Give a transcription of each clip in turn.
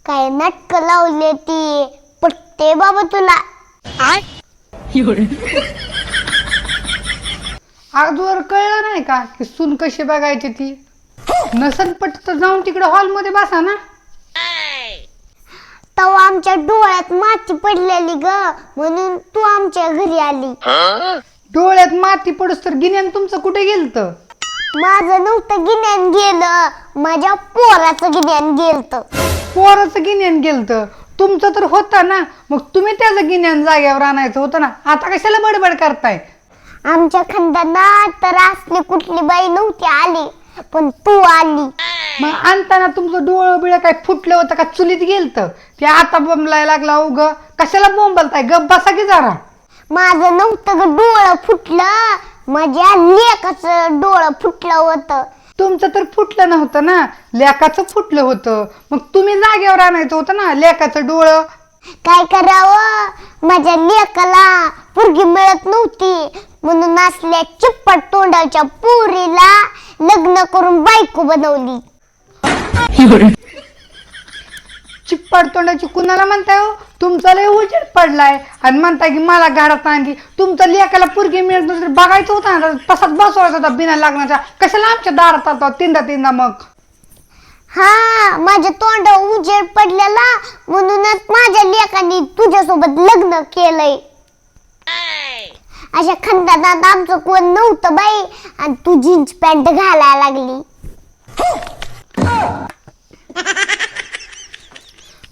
काय नाटक लावले ती पटते बाबा तुला. आजवर कळलं नाही का की सून कशी बघायची ती? नसन पट तर जाऊन तिकडे हॉल मध्ये बसा ना. तेव्हा आमच्या डोळ्यात माती पडलेली ग, म्हणून तू आमच्या घरी आली. डोळ्यात माती पडूस तर गिन्यान तुमचं कुठे गेलत? माझं नव्हतं गिन्यान गेलं, माझ्या पोराचं गिन्यान गेलत. पोराचं गिन्यान गेलत, तुमचं तर होतं ना, मग तुम्ही त्याचं गिन्यान जाग्यावर आणायचं होतं ना. आता कशाला बडबड करताय? आमच्या खानदानात तर असली कुठली बाई नव्हती आली, पण तू आली. मग आणताना तुमचं डोळं बिळ काय फुटलं होतं का चुलीत गेलत? ते आता बोंबलाय लागला. उग कशाला बोंबलताय? गप बसा की जरा. माझं नव्हतं ग डोळं फुटलं, माझ्या लेकाचं डोळं फुटलं होतं. तुमचं तर फुटलं नव्हतं ना, लेकाचं फुटलं होतं. मग तुम्ही जागेवर आणायचं होतं ना लेकाचं डोळं. काय करावं, माझ्या लेकाला पोरगी मिळत नव्हती, म्हणून असल्या चिप्पट तोंडाच्या पोरीला लग्न करून बायको बनवली. चिप्पड तोंडाची कुणाला म्हणताय हो? तुमचा लय उजेड पडलाय आणि म्हणताय की मला घरात आणली. तुमच्या लेकाला पोरगी मिळत नव्हती, बघायचं होतं ना, तसाच बसवायचा होता बिना लग्नाच्या. कशाला आमच्या दारात आलता तीनदा मग? हा, माझ्या तोंडावर उजेड पडलेला म्हणूनच माझ्या लेकाने तुझ्यासोबत लग्न केलंय. अशा खंडानात आमचं कोण नव्हतं बाई, आणि तू जीन्स पॅन्ट घालायला लागली.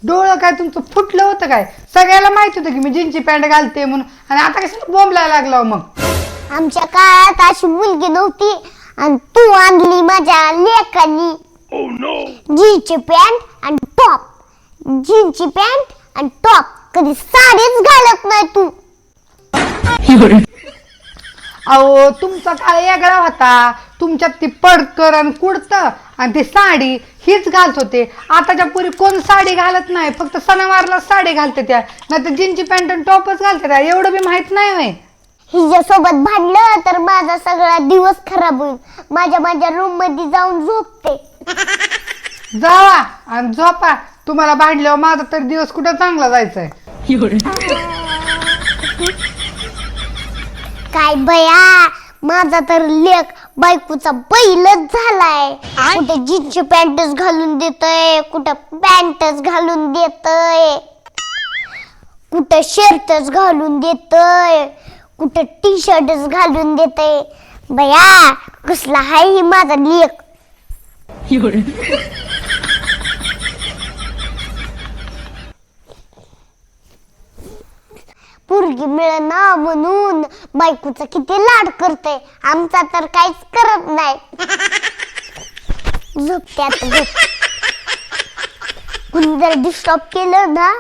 डोळं काय तुमचं फुटलं होतं काय? सगळ्याला माहित होतं की मी जीन्सची पॅन्ट घालते म्हणून, आणि आता कशाला बोंबलायला लागला मग? आमच्या काळात अशी मुलगी नव्हती, आणि तू आणली माझ्या लेकानी. जीन्सची पॅन्ट आणि टॉप, जीन्सची पॅन्ट आणि टॉप. कधी साडीच घालत नाही तू. अहो तुमचा काळ वेगळा होता. तुमच्यात ती पडकर आणि कुडतं आणि ती साडी हीच घालत होते. आताच्या पुरी कोण साडी घालत नाही, फक्त सणावारला साडी घालते त्या, नाही तर जीन्सची पॅन्ट आणि टॉपच घालते त्या. एवढं बी माहित नाही होय? हिच्यासोबत भांडलं तर माझा सगळा दिवस खराब होईल. माझ्या रूम मध्ये जाऊन झोपते. जावा आणि झोपा. तुम्हाला भांडल्यावर माझा तर दिवस कुठं चांगला जायचंय. काय बया, माझा तर लेक बायकोचा बैलच झालाय. कुठे जीन्सची पॅन्टच घालून देतोय, कुठं पॅन्टच घालून देतोय, कुठं शर्टच घालून देतोय, कुठं टी शर्टच घालून देतोय. बया, कसला हाय ही माझा लेक. पोरगी मिळना म्हणून बायकोचा किती लाड करते, आमचा तर काहीच करत नाही. झोपत्यात झोप. कुणी जर डिस्टर्ब केलं ना,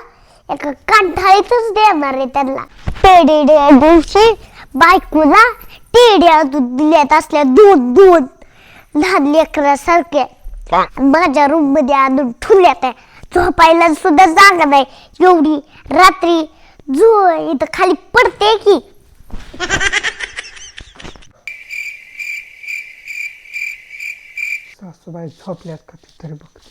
एका कांठाळीतच देणार आहे त्यांना. पेढे दिवशी बायकोला टेड्या दूध दिल्यात असल्या दोन लहान लेकरासारख्या. माझ्या रूम मध्ये आणून ठुल्यात. झोपायला सुद्धा जागा नाही. एवढी रात्री इथं खाली पडते की. सासूबाई झोपल्यात का ती तरी बघते.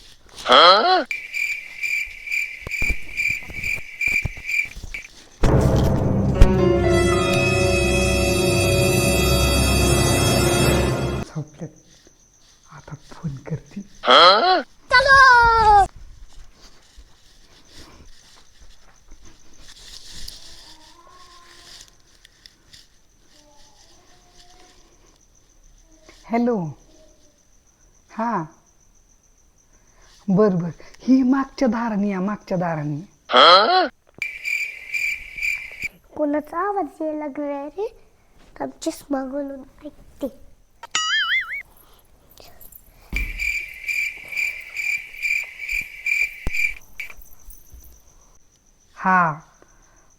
झोपल्यात, आता फोन करते. हॅलो. हा बर, ही मागच्या दाराने या, मागच्या दाराने. कोणाचा आवाज यायला लागलाय रे? तर चष्मा घालून ऐकते. हा,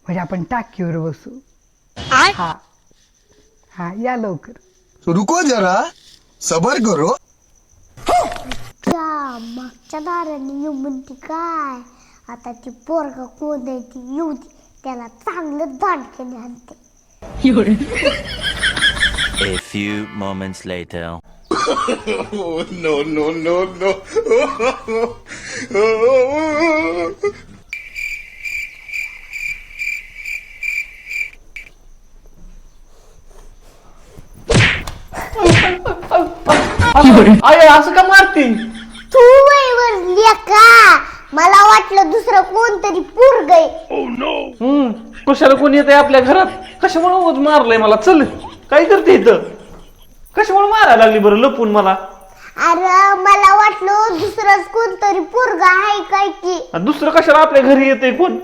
म्हणजे आपण टाकीवर बसू. हा हा, या लवकर. रुको जरा, सबर करो. त्या मागच्या दाराने येऊ म्हणते काय? आता ती पोरगा कोण आहे ती येऊ दे, त्याला चांगलं दांडकेने आणते. A few moments later. No, no, no, no. I असं का मारते? तू वयवर लेका, मला वाटलं दुसरं कोणतरी पोरग कशाला कोणी येत आपल्या घरात? कशामुळे उगाच मारलंय मला? चल, काय करते इथं? कशामुळे मारायला लागली बरं लपून मला? अरे मला वाटलं दुसरंच कोणतरी पोरग आहे काय की. आणि दुसरं कशाला आपल्या घरी येते कोण?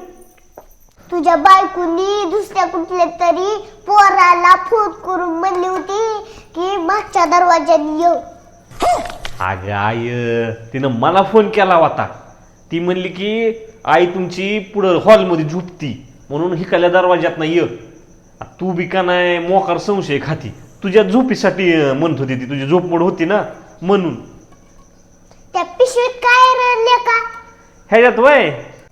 तुझ्या बायकोनी दुसऱ्या कुठल्या तरी पोराला फोन करून म्हणली होती की मागच्या दरवाज्यात ये. अगं आय, तिनं मला फोन केला होता. ती म्हणली की आई तुमची पुढं हॉलमध्ये झोपती म्हणून हिकाल्या दरवाज्यात नाही ये. तू बी का नाही मोकार संशय खाती. तुझ्या झोपीसाठी म्हणत होती ती, तुझी झोपमोड होती ना म्हणून. त्या पिशवीत काय राहिले का? ह्याच्यात वय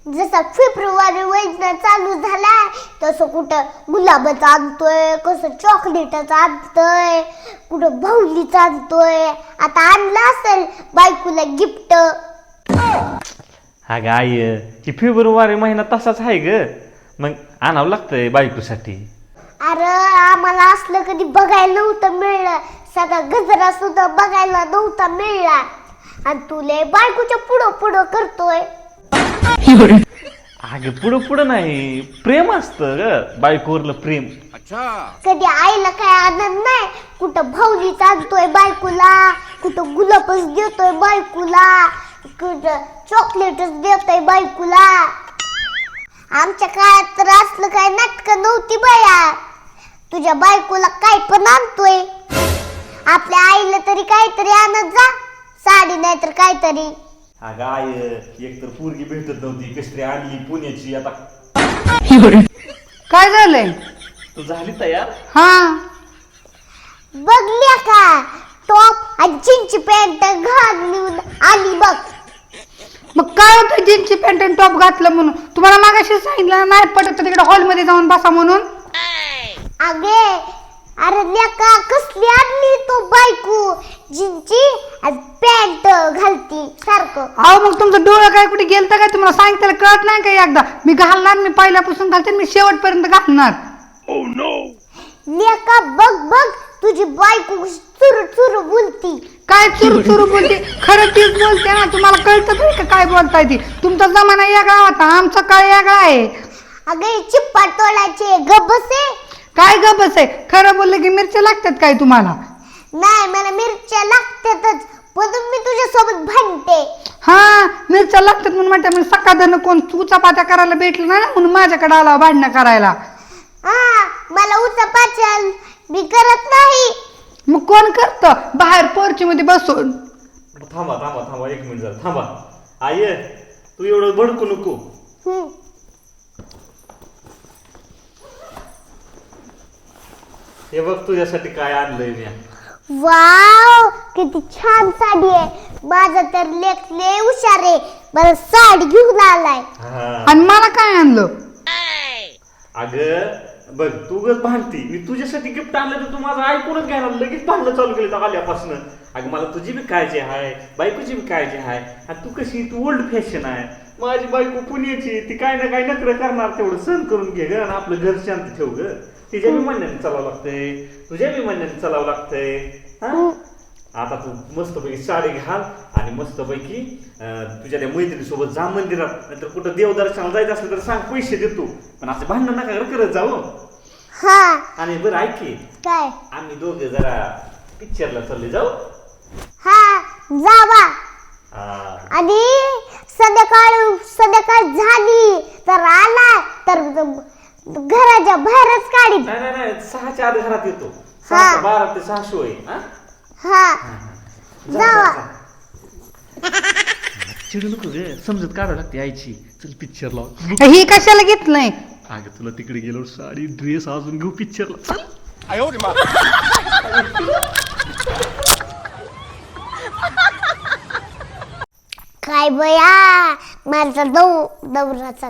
जसा फेब्रुवारी महिना चालू झाला तसं कुठं गुलाबाचं आणतोय, कसं चॉकलेटचं आणतोय, कुठं भाऊलीचं आणतोय. आता आणलं असेल बायकोला गिफ्ट. अगं आय, ही फेब्रुवारी महिना तसाच आहे ग, मग आणावं लागतंय बायकोसाठी. अरे आम्हाला असलं कधी बघायला नव्हतं मिळलं. सगळा गजरा सुद्धा बघायला नव्हता मिळला. आणि तुले बायकोच्या पुढं पुढं करतोय. अगं पुढं पुढं नाही, प्रेम असतं ग, बायकोवरलं प्रेम. कधी आईला काय आनंद नाही. कुठं भाऊलीच आणतोय बायकोला, कुठं गुलाबच देतोय बायकोला, कुठं चॉकलेटच देतोय बायकोला. आमच्या काळात तर असलं काय नाटकं नव्हती बाया. तुझ्या बायकोला काय पण आणतोय. आपल्या आईला तरी काहीतरी आणत जा, साडी नाही तर काहीतरी. अगं आय, एक तर पोरगी भेटत नव्हती, कसरी आणली पुण्याची. आता काय झालंय? तू झाली तयार? हा, बघल्या का? टॉप आणि जीन्सची पॅन्ट घालून आली बघ. मग काय होतं जीन्सची पॅन्ट आणि टॉप घातलं म्हणून? तुम्हाला मागाशी सांगितलं नाही पटत तर तिकडे हॉलमध्ये जाऊन बसा म्हणून. अगे अरे लेका, कसली आणली तो बायको जीन्सची आणि पॅन्ट घालती सारखं. अहो मग तुमचं डोळं काय कुठे गेलं काय? तुम्हाला सांगितलं कळत नाही का? एकदा मी घालणार, मी पहिल्यापासून घालते, मी शेवटपर्यंत घालणार. लेका बघ बघ, तुझी बायको चुरू चुरू बोलती. काय चुरू चुरू बोलते? खरं तीच बोलते ना. तुम्हाला कळतं तरी का काय बोलताय ती? तुमचा जमाना वेगळा होता, आमचा काळ वेगळा आहे. अगे चिप्पा तोडायचे गबसे. काय ग बस आहे? खरं बोललं की मिरच्या लागतात काय तुम्हाला? नाही, मला मिरच्या लागतातच, म्हणून मी तुझ्यासोबत भांडते. हा, मिरच्या लागतात म्हणून म्हणते. म्हणजे सकाळधन कोण चपात्या करायला भेटलं ना म्हणून माझ्याकडे आला भांडणं करायला. हा, मला उचपाचल मी करत नाही. मग कोण करतं? बाहेर पोर्ची मध्ये बसून. थांबा थांबा थांबा, एक मिनिट जरा थांबा. आय, तू एवढं भडकू नको. हम्म. हे बघ तुझ्यासाठी काय आणलंय मी. वाव, किती छान साडी आहे. माझा तर लेक लय हुशार आहे, मला साडी घेऊन आलाय. आणि मला काय आणलं? अगं बघ, तू गच भांडती. मी तुझ्यासाठी गिफ्ट आणलं तर तू माझं ऐकूनच घ्यायला लगेच भांडणं चालू केली तर आल्यापासून. अगं मला तुझी बी काळजी आहे, बायकोची बी काळजी आहे. आणि तू कशी, तू ओल्ड फॅशन आहे. माझी बायको पुण्याची, ती काय ना काय नखरं करणार, तेवढं सहन करून घे ग. आणि आपलं घर शांत ठेव ग. तिच्या बी म्हणण्याने चालावं लागतंय, तुझ्या बी म्हणण्याने चालावं लागतंय. हा, आता तू मस्तपैकी साडी घाल आणि मस्तपैकी तुझ्या त्या मैत्रिणीसोबत जा मंदिरात. नाहीतर कुठं देवदर्शनाला जायचं असलं तर सांग, पैसे देतो. पण असं भांडण नका करत जाऊ. हा, आणि बरं ऐक की, काय? आम्ही दोघे जरा पिक्चरला चालले जाऊ. हा, जावा. हा. आणि संध्याकाळ झाली तर आला तर घराच्या बाहेरच काढी. नाही नाही नाही, 6च्या आत घरात येतो. हा. 12 ते 6 शो आहे. हा? हा, जा, जावा. जा, जा. चिडू नको ग, समजत काढावं लागते आईची. चल पिक्चर लाव. ही कशाला घेतलंय? अगं तुला तिकडे गेलो साडी ड्रेस अजून घेऊ पिक्चरला. काय बया, माझा दौराचा